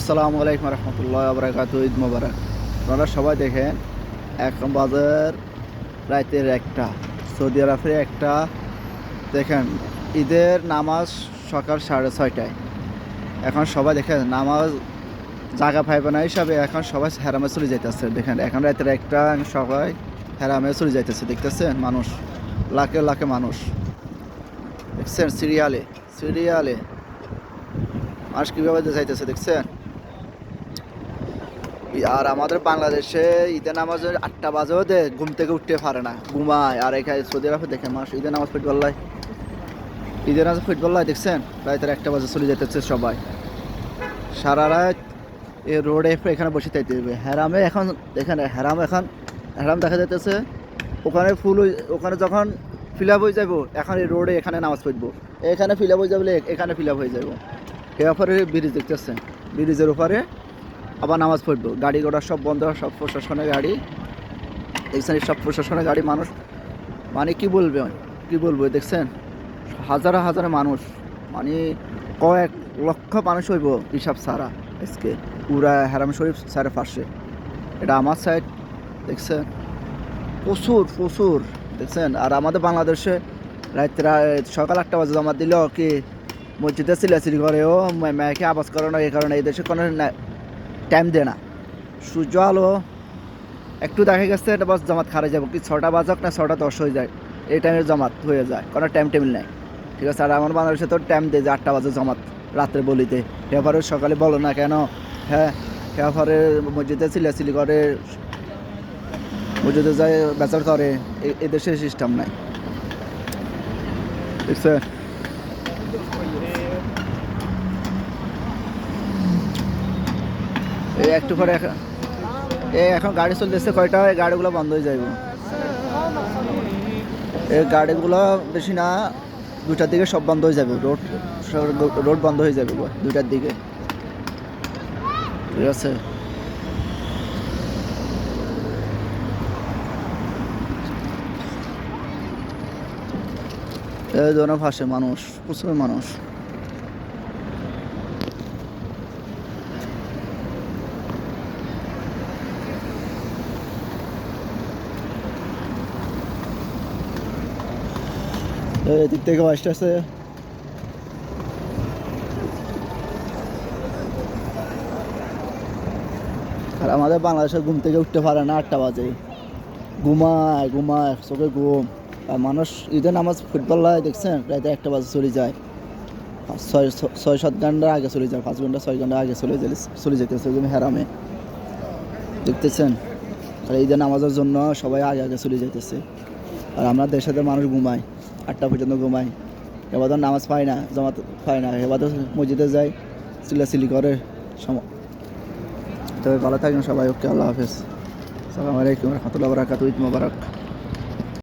আসসালামু আলাইকুম রহমতুল্লাহ বারাকাতু। ঈদ মোবারক। আপনারা সবাই দেখেন, এখন বাজার রাতের একটা, সৌদি আরবের একটা। দেখেন, ঈদের নামাজ সকাল 6:30টায়। এখন সবাই দেখেন নামাজ জাগা পাইবে না হিসাবে এখন সবাই হেরামে চলে যাইতেছে। দেখেন এখন রাতের একটা, সবাই হেরামে চলে যাইতেছে। দেখতেছেন মানুষ, লাখে লাখে মানুষ দেখছেন, সিরিয়ালে সিরিয়ালে মানুষ কীভাবে যাইতেছে দেখছেন। আর আমাদের বাংলাদেশে ঈদের নামাজের 8টা বাজেও ঘুম থেকে উঠতে পারে না, ঘুমায়। আর এখানে সৌদি আরবে দেখে মানুষ ঈদের নামাজ ফুটবল্লায়, ঈদের নামাজ ফুটবল্লায় দেখছেন রাতের 1টা বাজে চলে যেতেছে সবাই। সারা রাত এই রোডে এখানে বসে থাকতে হবে। হেরামে এখন দেখেন, হেরাম দেখা যাইতেছে। ওখানে যখন ফিল আপ হয়ে যাবো, এখন এই রোডে এখানে নামাজ পড়বো, এখানে ফিল আপ হয়ে যাবে, এখানে ফিল আপ হয়ে যাবো। এর উপরে ব্রিজ দেখতেছেন, ব্রিজের উপরে আবার নামাজ পড়বো। গাড়ি ঘোড়া সব বন্ধ, সব প্রশাসনের গাড়ি দেখছেন, সব প্রশাসনের গাড়ি। মানুষ মানে কি বলবো দেখছেন, হাজার হাজার মানুষ, মানে কয়েক লক্ষ মানুষ হইব হিসাব সারা। আজকে পুরা হারাম শরীফ সাইডের পাশে, এটা আমার সাইড দেখছেন, প্রচুর দেখছেন। আর আমাদের বাংলাদেশে সকাল 8টা বাজে জমা দিল কি মসজিদে চিলাচিলি করে, ও মেয়েকে আবাজ করে না। এই কারণে এই দেশে কোনো টাইম দেয় না। সূর্য আলো একটু দেখা গেছে, এটা বাস জমাত খারে যাবো কি 6টা বাজক না 6টা 10 হয়ে যায়, এই টাইমের জমাত হয়ে যায়, কোনো টাইম টেবিল নেই। ঠিক আছে। আর আমার বাংলাদেশে তো টাইম দেয় যে 8টা বাজে জমাত রাত্রে বলিতে। এবারে সকালে বলো না কেন? হ্যাঁ, এবারে মসজিদে চিলাচিলি করে, মসজিদে যায় বেচার করে। এদেশে সিস্টেম নাই, বুঝছে? এই একটু পরে এখন গাড়ি চলতেছে কয়টা, এই গাড়িগুলো বন্ধ হয়ে যাইব। এই গাড়িগুলো বেশি না 2টার দিকে সব বন্ধ হয়ে যাবে। রোড বন্ধ হয়ে যাবে 2টার দিকে। ঠিক আছে। এই ধরনের ভাষে মানুষ, প্রচুর মানুষ। এদিক থেকে বাসটা আছে। আর আমাদের বাংলাদেশে ঘুম থেকে উঠতে পারে না, 8টা বাজে ঘুমায় চোখে ঘুম। আর মানুষ ঈদের নামাজ ফুটবল দেখছেন রাতে 1টা বাজে চলে যায়, 6-7 ঘন্টা আগে চলে যায়, 5 ঘন্টা 6 ঘন্টা আগে চলে যেতেছে হেরামে দেখতেছেন। আর ঈদের নামাজের জন্য সবাই আগে আগে চলে যেতেছে। আর আমরা দেশের মানুষ ঘুমায়, 8টা পর্যন্ত ঘুমায়। এবার নামাজ পায় না, জমাত পায় না, এবার মসজিদে যায়, চিলাচিলি করে সময়। তবে ভালো থাকবেন সবাই। ওকে, আল্লাহ হাফেজ। আসসালামু আলাইকুম রহমতুল্লাহ বারাকাতুহু। ঈদ মোবারক।